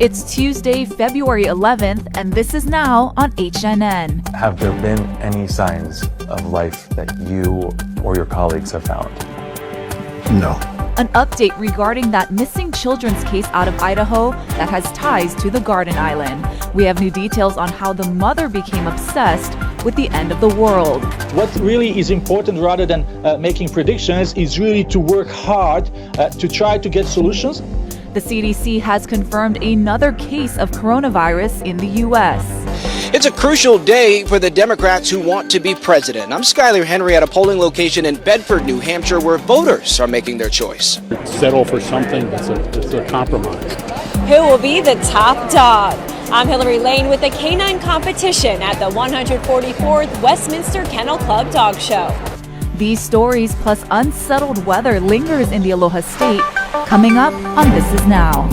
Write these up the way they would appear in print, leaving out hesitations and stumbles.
It's Tuesday, February 11th, and this is now on HNN. Have there been any signs of life that you or your colleagues have found? No. An update regarding that missing children's case out of Idaho that has ties to the Garden Island. We have new details on how the mother became obsessed with the end of the world. What really is important, rather than making predictions, is really to work hard to try to get solutions. The CDC has confirmed another case of coronavirus in the U.S. It's a crucial day for the Democrats who want to be president. I'm Skyler Henry at a polling location in Bedford, New Hampshire, where voters are making their choice. Settle for something that's a compromise. Who will be the top dog? I'm Hillary Lane with the canine competition at the 144th Westminster Kennel Club Dog Show. These stories plus unsettled weather lingers in the Aloha State. Coming up on This Is Now.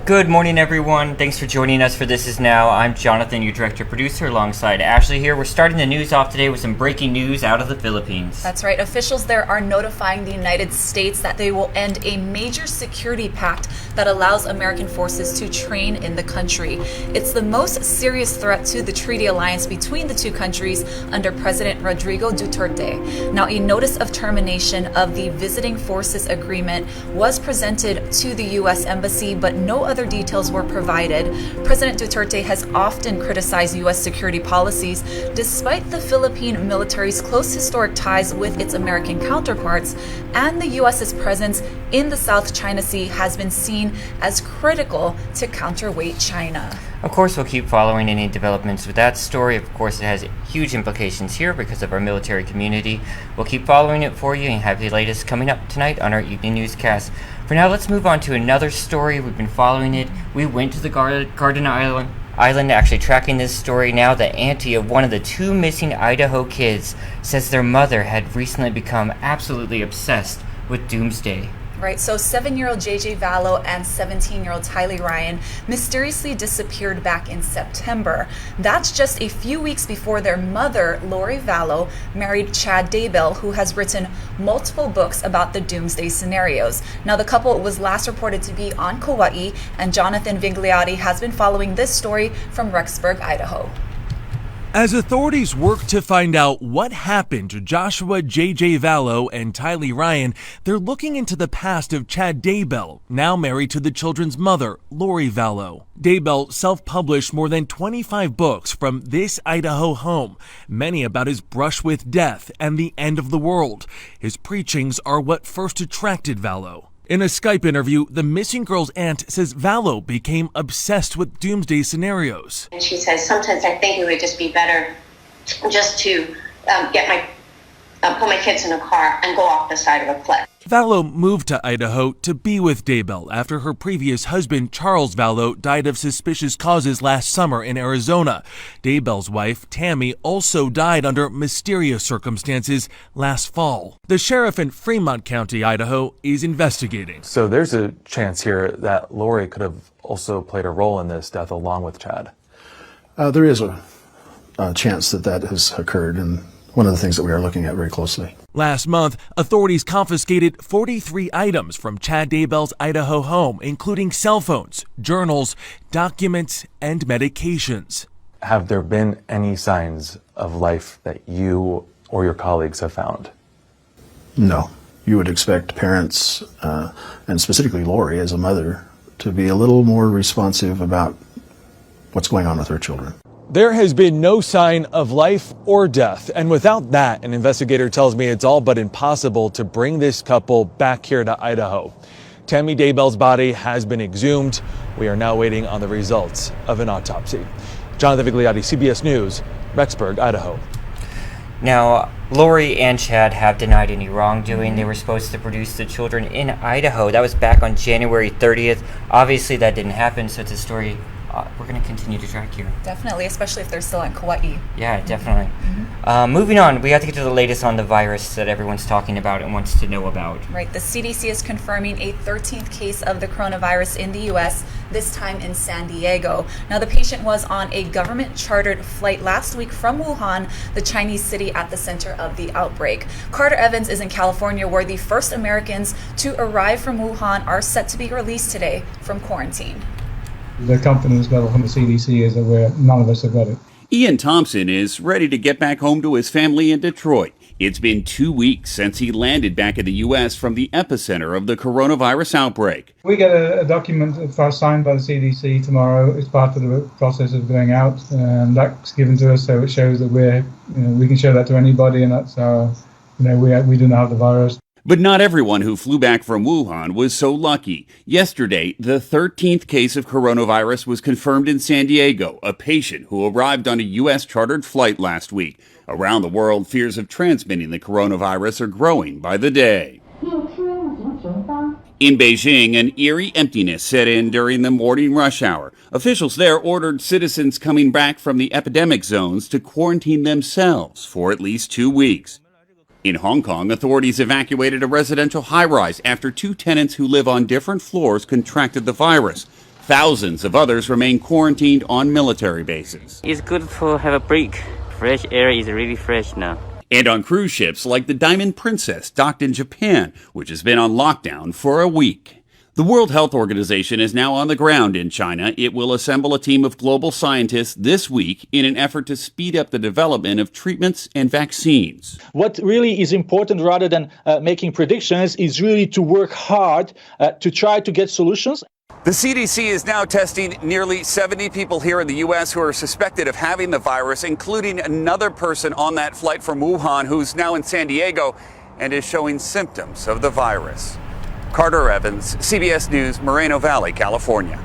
Good morning, everyone. Thanks for joining us for This Is Now. I'm Jonathan, your director-producer, alongside Ashley here. We're starting the news off today with some breaking news out of the Philippines. That's right. Officials there are notifying the United States that they will end a major security pact that allows American forces to train in the country. It's the most serious threat to the treaty alliance between the two countries under President Rodrigo Duterte. Now, a notice of termination of the visiting forces agreement was presented to the U.S. Embassy, but no other details were provided. President Duterte has often criticized U.S. security policies, despite the Philippine military's close historic ties with its American counterparts, and the U.S.'s presence in the South China Sea has been seen as critical to counterweight China. Of course, we'll keep following any developments with that story. Of course, it has huge implications here because of our military community. We'll keep following it for you and have the latest coming up tonight on our evening newscast. For now, let's move on to another story. We've been following it. We went to the Garden Island, actually tracking this story. Now the auntie of one of the two missing Idaho kids says their mother had recently become absolutely obsessed with doomsday. Right, so 7-year-old JJ Vallow and 17-year-old Tylee Ryan mysteriously disappeared back in September. That's just a few weeks before their mother, Lori Vallow, married Chad Daybell, who has written multiple books about the doomsday scenarios. Now, the couple was last reported to be on Kauai, and Jonathan Vigliotti has been following this story from Rexburg, Idaho. As authorities work to find out what happened to Joshua J.J. Vallow and Tylee Ryan, they're looking into the past of Chad Daybell, now married to the children's mother, Lori Vallow. Daybell self-published more than 25 books from this Idaho home, many about his brush with death and the end of the world. His preachings are what first attracted Vallow. In a Skype interview, the missing girl's aunt says Vallow became obsessed with doomsday scenarios. And she says, sometimes I think it would just be better just to put my kids in a car and go off the side of a cliff. Vallow moved to Idaho to be with Daybell after her previous husband, Charles Vallow, died of suspicious causes last summer in Arizona. Daybell's wife, Tammy, also died under mysterious circumstances last fall. The sheriff in Fremont County, Idaho, is investigating. So there's a chance here that Lori could have also played a role in this death along with Chad. There is a chance that has occurred, and one of the things that we are looking at very closely. Last month, authorities confiscated 43 items from Chad Daybell's Idaho home, including cell phones, journals, documents, and medications. Have there been any signs of life that you or your colleagues have found? No. You would expect parents, and specifically Lori as a mother, to be a little more responsive about what's going on with her children. There has been no sign of life or death, and without that, an investigator tells me it's all but impossible to bring this couple back here to Idaho. Tammy Daybell's body has been exhumed. We are now waiting on the results of an autopsy. Jonathan Vigliotti, CBS News, Rexburg, Idaho. Now, Lori and Chad have denied any wrongdoing. They were supposed to produce the children in Idaho. That was back on January 30th. Obviously, that didn't happen, so it's a story we're going to continue to track here. Definitely, especially if they're still in Kauai. Yeah, definitely. Moving on, we have to get to the latest on the virus that everyone's talking about and wants to know about. Right, the CDC is confirming a 13th case of the coronavirus in the U.S., this time in San Diego. Now, the patient was on a government-chartered flight last week from Wuhan, the Chinese city at the center of the outbreak. Carter Evans is in California, where the first Americans to arrive from Wuhan are set to be released today from quarantine. The confidence level from the CDC is that none of us have got it. Ian Thompson is ready to get back home to his family in Detroit. It's been 2 weeks since he landed back in the U.S. from the epicenter of the coronavirus outbreak. We get a document signed by the CDC tomorrow. It's part of the process of going out, and that's given to us so it shows that we can show that to anybody, and that's our, we do not have the virus. But not everyone who flew back from Wuhan was so lucky. Yesterday, the 13th case of coronavirus was confirmed in San Diego, a patient who arrived on a U.S. chartered flight last week. Around the world, fears of transmitting the coronavirus are growing by the day. In Beijing, an eerie emptiness set in during the morning rush hour. Officials there ordered citizens coming back from the epidemic zones to quarantine themselves for at least 2 weeks. In Hong Kong, authorities evacuated a residential high-rise after 2 tenants who live on different floors contracted the virus. Thousands of others remain quarantined on military bases. It's good to have a break. Fresh air is really fresh now. And on cruise ships like the Diamond Princess, docked in Japan, which has been on lockdown for a week. The World Health Organization is now on the ground in China. It will assemble a team of global scientists this week in an effort to speed up the development of treatments and vaccines. What really is important, rather than making predictions, is really to work hard to try to get solutions. The CDC is now testing nearly 70 people here in the U.S. who are suspected of having the virus, including another person on that flight from Wuhan who's now in San Diego and is showing symptoms of the virus. Carter Evans, CBS News, Moreno Valley, California.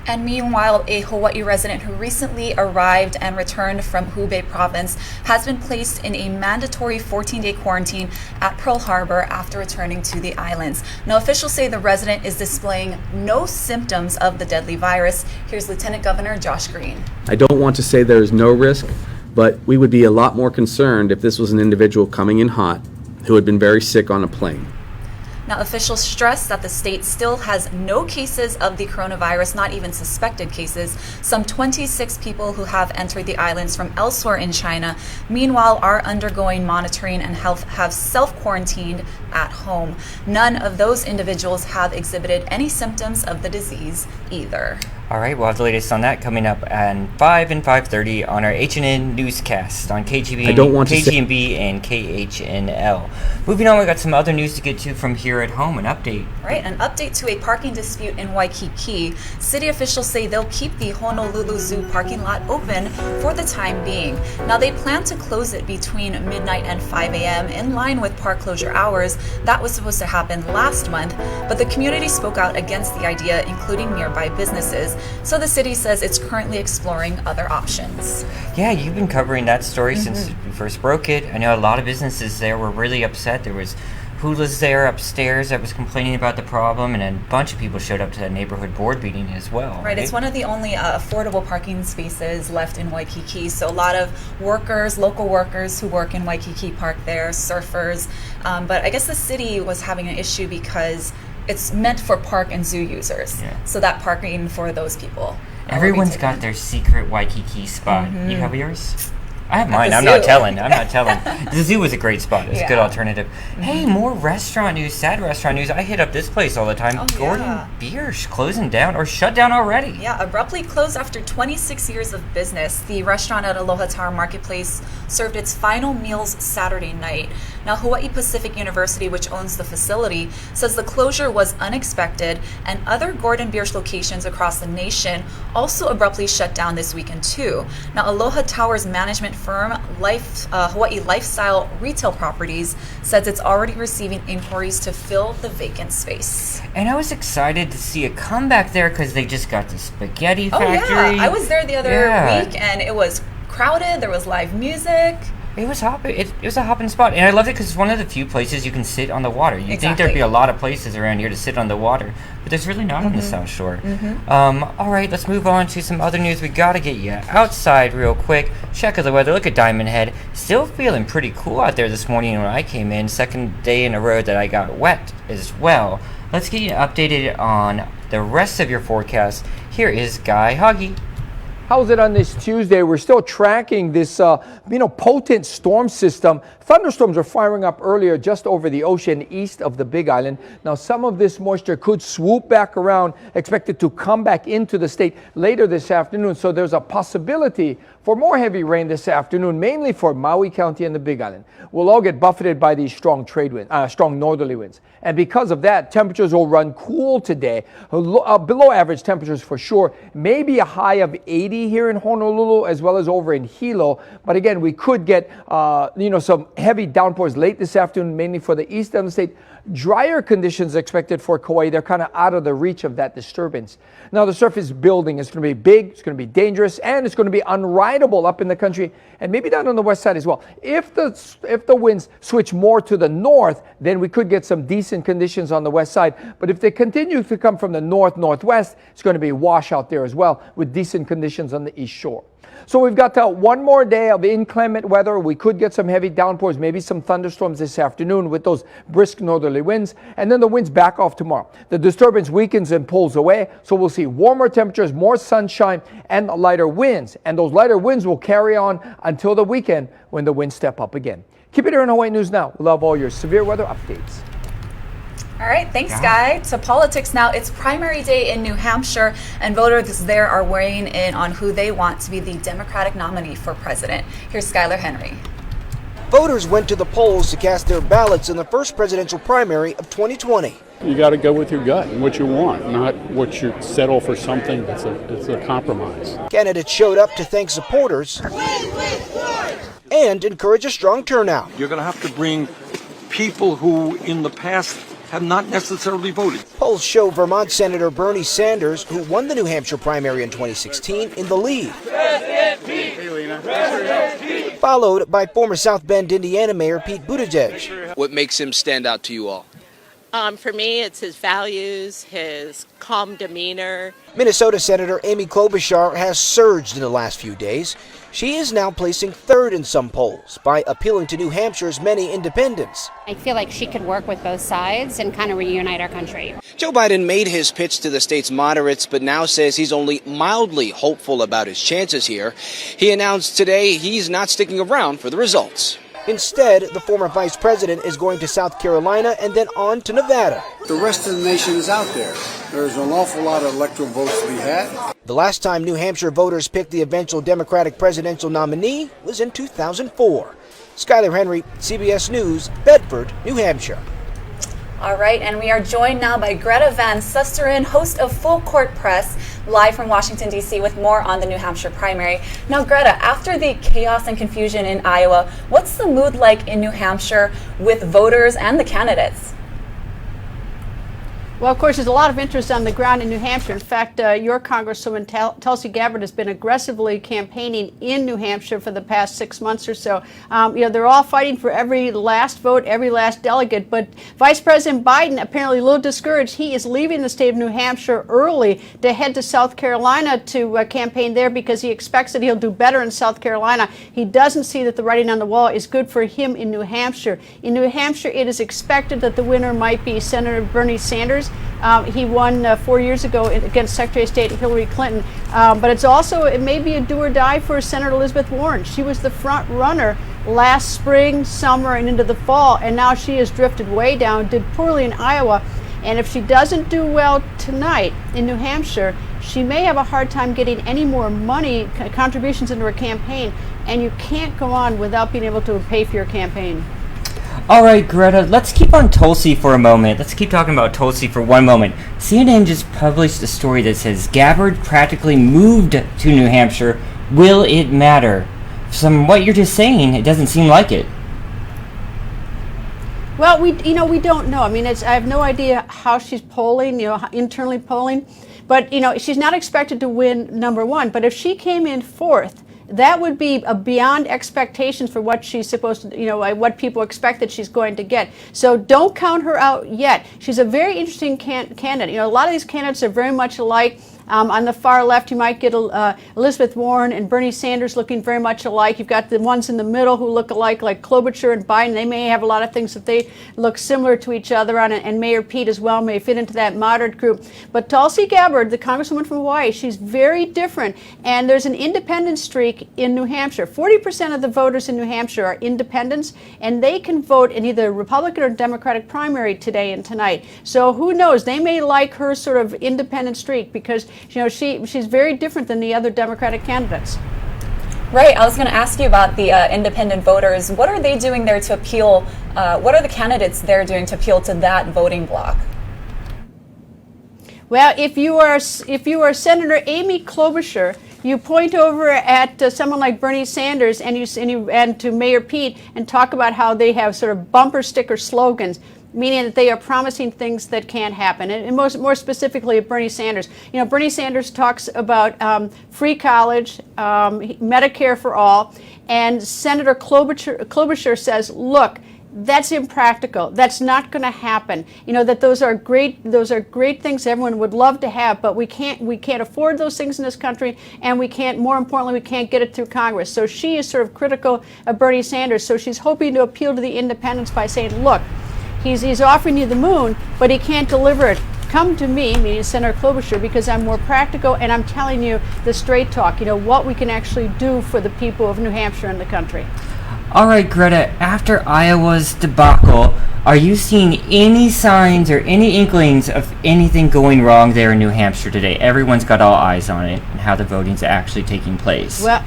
And meanwhile, a Hawaii resident who recently arrived and returned from Hubei province has been placed in a mandatory 14-day quarantine at Pearl Harbor after returning to the islands. Now, officials say the resident is displaying no symptoms of the deadly virus. Here's Lieutenant Governor Josh Green. I don't want to say there is no risk, but we would be a lot more concerned if this was an individual coming in hot who had been very sick on a plane. Now, officials stress that the state still has no cases of the coronavirus, not even suspected cases. Some 26 people who have entered the islands from elsewhere in China, meanwhile, are undergoing monitoring and have self-quarantined at home. None of those individuals have exhibited any symptoms of the disease either. All right, we'll have the latest on that coming up at 5 and 5:30 on our HNN newscast on KGB and KHNL. Moving on, we got some other news to get to from here at home. An update. Right, an update to a parking dispute in Waikiki. City officials say they'll keep the Honolulu Zoo parking lot open for the time being. Now, they plan to close it between midnight and 5 a.m. in line with park closure hours. That was supposed to happen last month, but the community spoke out against the idea, including nearby businesses. So the city says it's currently exploring other options. Yeah, you've been covering that story since we first broke it. I know a lot of businesses there were really upset. There was Hula's there upstairs that was complaining about the problem, and a bunch of people showed up to that neighborhood board meeting as well. Right, it's one of the only affordable parking spaces left in Waikiki. So a lot of workers, local workers who work in Waikiki Park there, surfers. But I guess the city was having an issue because it's meant for park and zoo users. Yeah. So that parking for those people. Everyone's got their secret Waikiki spot. You have yours? I have mine. I'm not telling. The zoo was a great spot. It's a good alternative. Hey, more restaurant news, sad restaurant news. I hit up this place all the time. Gordon Biersch closing down or shut down already. Yeah, abruptly closed after 26 years of business. The restaurant at Aloha Tower Marketplace served its final meals Saturday night. Now, Hawaii Pacific University, which owns the facility, says the closure was unexpected, and other Gordon Biersch locations across the nation also abruptly shut down this weekend too. Now, Aloha Tower's management firm, Hawaii Lifestyle Retail Properties, says it's already receiving inquiries to fill the vacant space. And I was excited to see a comeback there because they just got the spaghetti factory. Oh yeah, I was there the other week, and it was crowded. There was live music. It was hot. It was a hopping spot, and I loved it because it's one of the few places you can sit on the water. You'd think there'd be a lot of places around here to sit on the water, but there's really not on the South Shore. All right, let's move on to some other news. We got to get you outside real quick. Check of the weather. Look at Diamond Head. Still feeling pretty cool out there this morning when I came in. Second day in a row that I got wet as well. Let's get you updated on the rest of your forecast. Here is Guy Huggy. How's it on this Tuesday? We're still tracking this, potent storm system. Thunderstorms are firing up earlier just over the ocean east of the Big Island. Now, some of this moisture could swoop back around, expected to come back into the state later this afternoon. So there's a possibility for more heavy rain this afternoon, mainly for Maui County and the Big Island. We'll all get buffeted by these strong northerly winds. And because of that, temperatures will run cool today, below average temperatures for sure, maybe a high of 80 here in Honolulu as well as over in Hilo. But again, we could get some heavy downpours late this afternoon, mainly for the east of the state. Drier conditions expected for Kauai. They're kind of out of the reach of that disturbance. Now, the surface building is going to be big, it's going to be dangerous, and it's going to be unrideable up in the country and maybe down on the west side as well. If the winds switch more to the north, then we could get some decent conditions on the west side. But if they continue to come from the northwest, it's going to be wash out there as well with decent conditions on the east shore. So we've got one more day of inclement weather. We could get some heavy downpours, maybe some thunderstorms this afternoon with those brisk northerly winds. And then the winds back off tomorrow. The disturbance weakens and pulls away. So we'll see warmer temperatures, more sunshine, and lighter winds. And those lighter winds will carry on until the weekend when the winds step up again. Keep it here in Hawaii News Now. We'll have all your severe weather updates. All right, thanks, Guy. To politics now. It's primary day in New Hampshire, and voters there are weighing in on who they want to be the Democratic nominee for president. Here's Skylar Henry. Voters went to the polls to cast their ballots in the first presidential primary of 2020. You got to go with your gut and what you want, not what you settle for something that's a compromise. Candidates showed up to thank supporters and encourage a strong turnout. You're going to have to bring people who in the past have not necessarily voted. Polls show Vermont Senator Bernie Sanders, who won the New Hampshire primary in 2016, in the lead. Followed by former South Bend, Indiana Mayor Pete Buttigieg. What makes him stand out to you all? For me, it's his values, his calm demeanor. Minnesota Senator Amy Klobuchar has surged in the last few days. She is now placing third in some polls by appealing to New Hampshire's many independents. I feel like she could work with both sides and kind of reunite our country. Joe Biden made his pitch to the state's moderates, but now says he's only mildly hopeful about his chances here. He announced today he's not sticking around for the results. Instead, the former vice president is going to South Carolina and then on to Nevada. The rest of the nation is out there. There's an awful lot of electoral votes to be had. The last time New Hampshire voters picked the eventual Democratic presidential nominee was in 2004. Skylar Henry, CBS News, Bedford, New Hampshire. All right, and we are joined now by Greta Van Susteren, host of Full Court Press, live from Washington, D.C. with more on the New Hampshire primary. Now, Greta, after the chaos and confusion in Iowa, what's the mood like in New Hampshire with voters and the candidates? Well, of course, there's a lot of interest on the ground in New Hampshire. In fact, your Congresswoman Tulsi Gabbard has been aggressively campaigning in New Hampshire for the past 6 months or so. They're all fighting for every last vote, every last delegate. But Vice President Biden, apparently a little discouraged, he is leaving the state of New Hampshire early to head to South Carolina to campaign there because he expects that he'll do better in South Carolina. He doesn't see that the writing on the wall is good for him in New Hampshire. In New Hampshire, it is expected that the winner might be Senator Bernie Sanders. He won 4 years ago against Secretary of State Hillary Clinton. But it may be a do or die for Senator Elizabeth Warren. She was the front runner last spring, summer, and into the fall, and now she has drifted way down, did poorly in Iowa. And if she doesn't do well tonight in New Hampshire, she may have a hard time getting any more money, contributions into her campaign, and you can't go on without being able to pay for your campaign. All right, Greta, let's keep on Tulsi for a moment. Let's keep talking about Tulsi for one moment. CNN just published a story that says Gabbard practically moved to New Hampshire. Will it matter? From what you're just saying, it doesn't seem like it. Well, we don't know. I mean, I have no idea how she's polling, internally polling. But, she's not expected to win number one. But if she came in fourth, that would be beyond expectations for what she's supposed to, what people expect that she's going to get. So don't count her out yet. She's a very interesting candidate. A lot of these candidates are very much alike. On the far left, you might get Elizabeth Warren and Bernie Sanders looking very much alike. You've got the ones in the middle who look alike, like Klobuchar and Biden. They may have a lot of things that they look similar to each other on, and Mayor Pete as well may fit into that moderate group. But Tulsi Gabbard, the Congresswoman from Hawaii, she's very different. And there's an independent streak in New Hampshire. 40% of the voters in New Hampshire are independents, and they can vote in either Republican or Democratic primary today and tonight. So who knows? They may like her sort of independent streak because she's very different than the other Democratic candidates. Right. I was going to ask you about the independent voters. What are they doing there to appeal? What are the candidates there doing to appeal to that voting bloc? Well, if you are Senator Amy Klobuchar, you point over at someone like Bernie Sanders and to Mayor Pete and talk about how they have sort of bumper sticker slogans, meaning that they are promising things that can't happen. And more specifically, Bernie Sanders. Bernie Sanders talks about free college, Medicare for all, and Senator Klobuchar says, look, that's impractical. That's not going to happen. That those are great things everyone would love to have, but we can't afford those things in this country, and more importantly, we can't get it through Congress. So she is sort of critical of Bernie Sanders. So she's hoping to appeal to the independents by saying, look, He's offering you the moon, but he can't deliver it. Come to me, meaning Senator Klobuchar, because I'm more practical and I'm telling you the straight talk, what we can actually do for the people of New Hampshire and the country. All right, Greta, after Iowa's debacle, are you seeing any signs or any inklings of anything going wrong there in New Hampshire today? Everyone's got all eyes on it and how the voting's actually taking place. Well,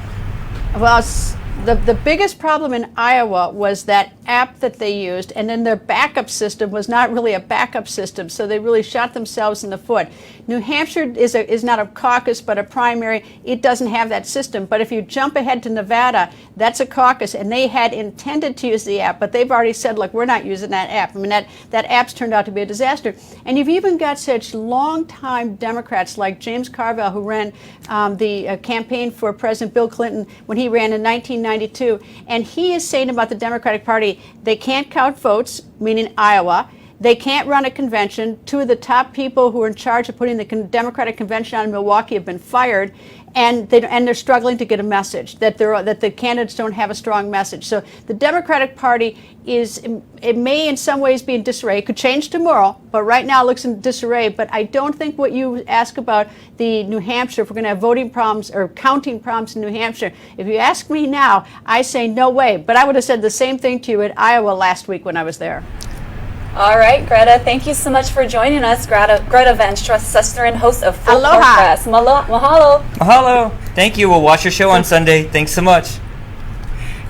the biggest problem in Iowa was that app that they used, and then their backup system was not really a backup system, so they really shot themselves in the foot. New Hampshire is not a caucus but a primary. It doesn't have that system. But if you jump ahead to Nevada, that's a caucus, and they had intended to use the app, but they've already said, look, we're not using that app. I mean, that app's turned out to be a disaster. And you've even got such longtime Democrats like James Carville, who ran the campaign for President Bill Clinton when he ran in 1992, and he is saying about the Democratic Party, they can't count votes, meaning Iowa. They can't run a convention. Two of the top people who are in charge of putting the Democratic convention on in Milwaukee have been fired, and they're struggling to get a message, that the candidates don't have a strong message. So the Democratic Party it may in some ways be in disarray. It could change tomorrow, but right now it looks in disarray. But I don't think what you ask about the New Hampshire, if we're going to have voting problems or counting problems in New Hampshire, if you ask me now, I say no way. But I would have said the same thing to you at Iowa last week when I was there. All right, Greta, thank you so much for joining us. Greta Van Susteren, host of Full Court Press. Mahalo. Mahalo. Thank you. We'll watch your show on Sunday. Thanks so much.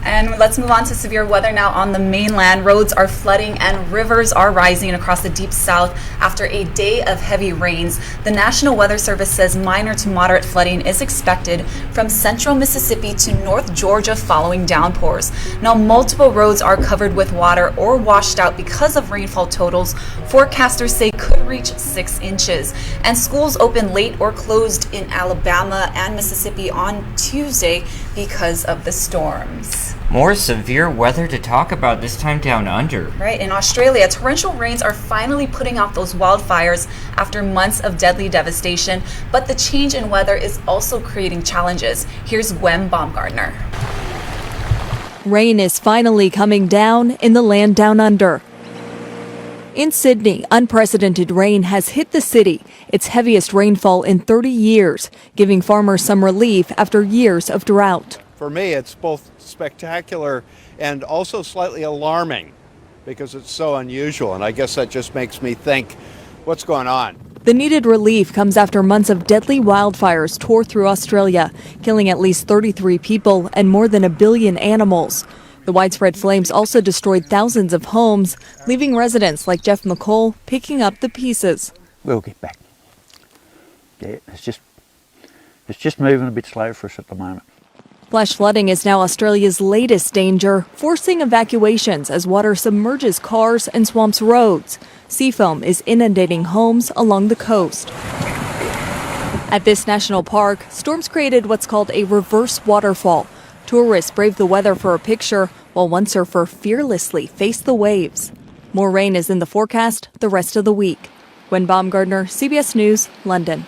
And let's move on to severe weather now on the mainland. Roads are flooding and rivers are rising across the deep south after a day of heavy rains. The National Weather Service says minor to moderate flooding is expected from central Mississippi to North Georgia following downpours. Now, multiple roads are covered with water or washed out because of rainfall totals forecasters say could reach 6 inches. And schools open late or closed in Alabama and Mississippi on Tuesday because of the storms. More severe weather to talk about, this time down under. Right, in Australia, torrential rains are finally putting out those wildfires after months of deadly devastation, but the change in weather is also creating challenges. Here's Gwen Baumgartner. Rain is finally coming down in the land down under. In Sydney, unprecedented rain has hit the city, its heaviest rainfall in 30 years, giving farmers some relief after years of drought. For me, it's both spectacular and also slightly alarming because it's so unusual, and I guess that just makes me think, what's going on? The needed relief comes after months of deadly wildfires tore through Australia, killing at least 33 people and more than 1 billion animals. The widespread flames also destroyed thousands of homes, leaving residents like Jeff McCall picking up the pieces. We'll get back. Yeah, it's just moving a bit slow for us at the moment. Flash flooding is now Australia's latest danger, forcing evacuations as water submerges cars and swamps roads. Seafoam is inundating homes along the coast. At this national park, storms created what's called a reverse waterfall, Tourists braved the weather for a picture, while one surfer fearlessly faced the waves. More rain is in the forecast the rest of the week. Gwen Baumgardner, CBS News, London.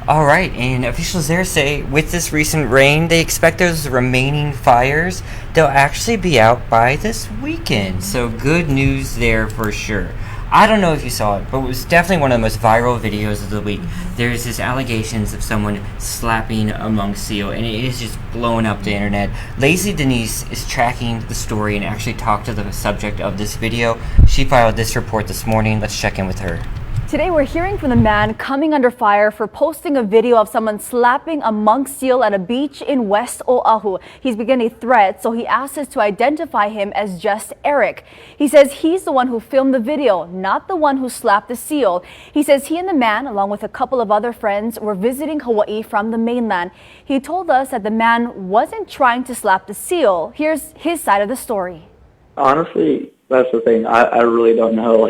All right, and officials there say with this recent rain, they expect those remaining fires, they'll actually be out by this weekend. So good news there for sure. I don't know if you saw it, but it was definitely one of the most viral videos of the week. There's this allegations of someone slapping a monk seal, and it is just blowing up the internet. Lacey Denise is tracking the story and actually talked to the subject of this video. She filed this report this morning. Let's check in with her. Today we're hearing from the man coming under fire for posting a video of someone slapping a monk seal at a beach in West Oahu. He's begun a threat, so he asked us to identify him as just Eric. He says he's the one who filmed the video, not the one who slapped the seal. He says he and the man, along with a couple of other friends, were visiting Hawaii from the mainland. He told us that the man wasn't trying to slap the seal. Here's his side of the story. Honestly, that's the thing. I really don't know.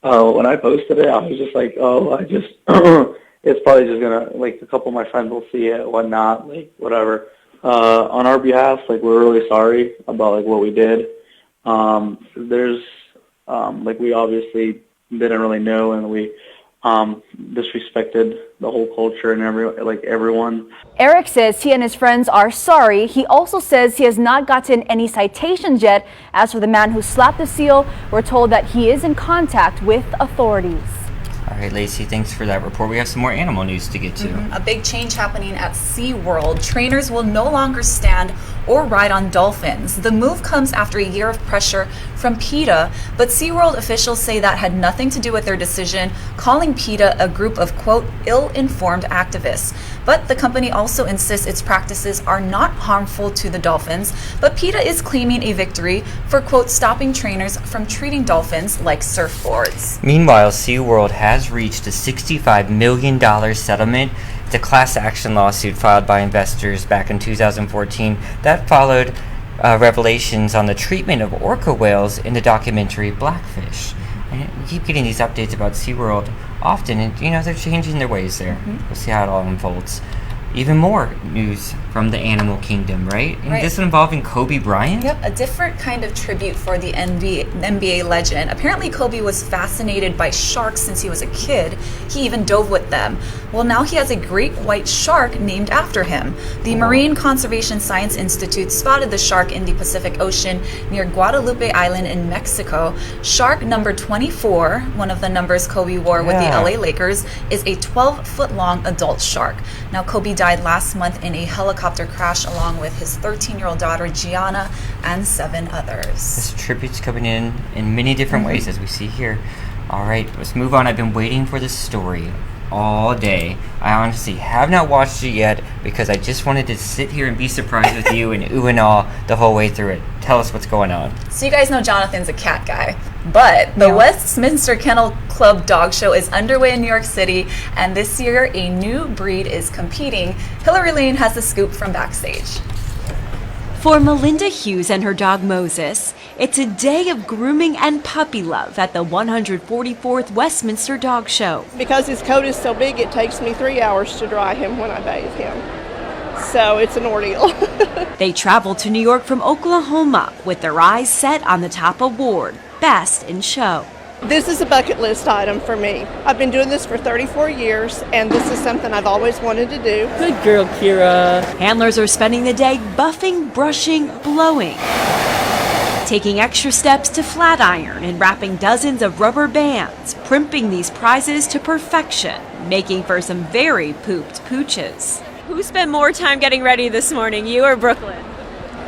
When I posted it, I was just like, it's probably just gonna, a couple of my friends will see it, whatnot, whatever. On our behalf, we're really sorry about, what we did. We obviously didn't really know, and we disrespected the whole culture and everyone. Eric says he and his friends are sorry. He also says he has not gotten any citations yet. As for the man who slapped the seal, we're told that he is in contact with authorities. All right, Lacey, thanks for that report. We have some more animal news to get to. A big change happening at SeaWorld. Trainers will no longer stand or ride on dolphins. The move comes after a year of pressure from PETA, but SeaWorld officials say that had nothing to do with their decision, calling PETA a group of, quote, ill-informed activists. But the company also insists its practices are not harmful to the dolphins, but PETA is claiming a victory for, quote, stopping trainers from treating dolphins like surfboards. Meanwhile, SeaWorld has reached a $65 million settlement. It's a class action lawsuit filed by investors back in 2014 that followed revelations on the treatment of orca whales in the documentary Blackfish. And we keep getting these updates about SeaWorld often, and they're changing their ways there. We'll see how it all unfolds. Even more news from the animal kingdom, right? And this one involving Kobe Bryant? Yep, a different kind of tribute for the NBA legend. Apparently, Kobe was fascinated by sharks since he was a kid. He even dove with them. Well, now he has a great white shark named after him. The Marine Conservation Science Institute spotted the shark in the Pacific Ocean near Guadalupe Island in Mexico. Shark number 24, one of the numbers Kobe wore with the LA Lakers, is a 12-foot-long adult shark. Now, Kobe died last month in a helicopter crash along with his 13-year-old daughter Gianna and 7 others. This tribute's coming in many different ways, as we see here. All right, let's move on. I've been waiting for this story all day. I honestly have not watched it yet because I just wanted to sit here and be surprised with you and ooh and ah the whole way through it. Tell us what's going on. So you guys know Jonathan's a cat guy, but the Westminster Kennel Club dog show is underway in New York City, and this year a new breed is competing. Hillary Lane has the scoop from backstage. For Melinda Hughes and her dog Moses, it's a day of grooming and puppy love at the 144th Westminster Dog Show. Because his coat is so big, it takes me 3 hours to dry him when I bathe him. So it's an ordeal. They traveled to New York from Oklahoma with their eyes set on the top award, Best in Show. This is a bucket list item for me. I've been doing this for 34 years, and this is something I've always wanted to do. Good girl, Kira. Handlers are spending the day buffing, brushing, blowing, taking extra steps to flat iron and wrapping dozens of rubber bands, primping these prizes to perfection, making for some very pooped pooches. Who spent more time getting ready this morning, you or Brooklyn?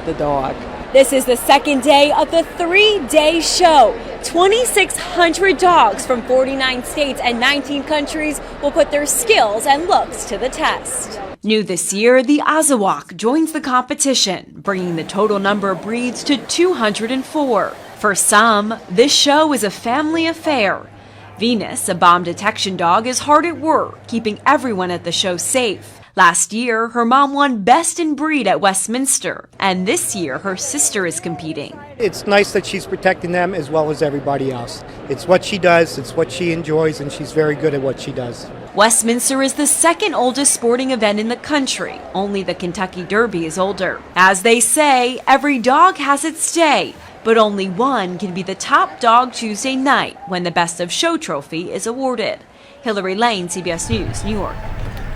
The dog. This is the second day of the 3-day show. 2,600 dogs from 49 states and 19 countries will put their skills and looks to the test. New this year, the Azawak joins the competition, bringing the total number of breeds to 204. For some, this show is a family affair. Venus, a bomb detection dog, is hard at work, keeping everyone at the show safe. Last year, her mom won Best in Breed at Westminster, and this year her sister is competing. It's nice that she's protecting them as well as everybody else. It's what she does, it's what she enjoys, and she's very good at what she does. Westminster is the second oldest sporting event in the country. Only the Kentucky Derby is older. As they say, every dog has its day, but only one can be the top dog Tuesday night when the Best of Show trophy is awarded. Hillary Lane, CBS News, New York.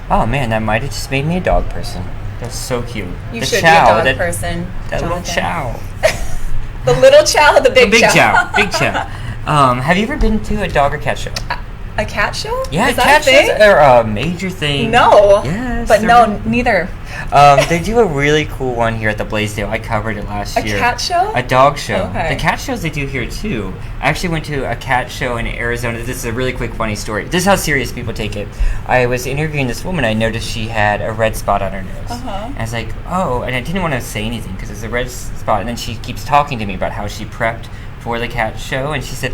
Oh man, that might have just made me a dog person. That's so cute. You should be a dog person. That little chow. The little chow, the big chow. Big chow. Have you ever been to a dog or cat show? A cat show? Yeah, is that cat a thing? shows are a major thing. No. Yes. But no, neither. They do a really cool one here at the Blaisdell. I covered it last year. A cat show? A dog show. Okay. The cat shows they do here too. I actually went to a cat show in Arizona. This is a really quick funny story. This is how serious people take it. I was interviewing this woman. I noticed she had a red spot on her nose. And I was like, oh, and I didn't want to say anything because it's a red spot. And then she keeps talking to me about how she prepped for the cat show, and she said,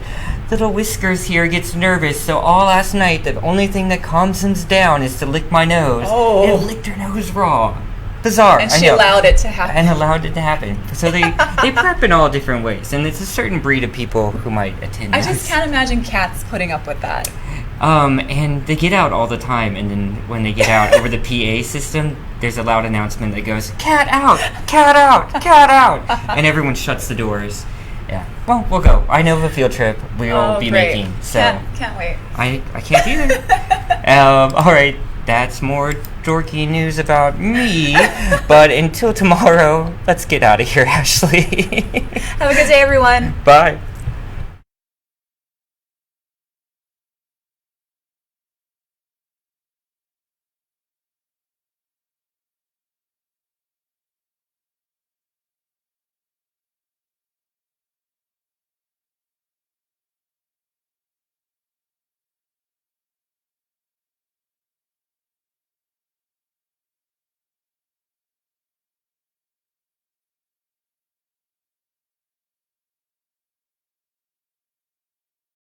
little Whiskers here gets nervous, so all last night the only thing that calms him down is to lick my nose. And licked her nose raw. Bizarre. And she allowed it to happen. And allowed it to happen. So they prep in all different ways, and it's a certain breed of people who might attend I this. just can't imagine cats putting up with that. And they get out all the time, and then when they get out over the PA system, there's a loud announcement that goes, cat out, cat out, cat out, and everyone shuts the doors. Yeah. Well, we'll go. I know of a field trip we'll be great. making. So can't wait. I can't either. All right. That's more dorky news about me. But until tomorrow, let's get out of here, Ashley. Have a good day, everyone. Bye.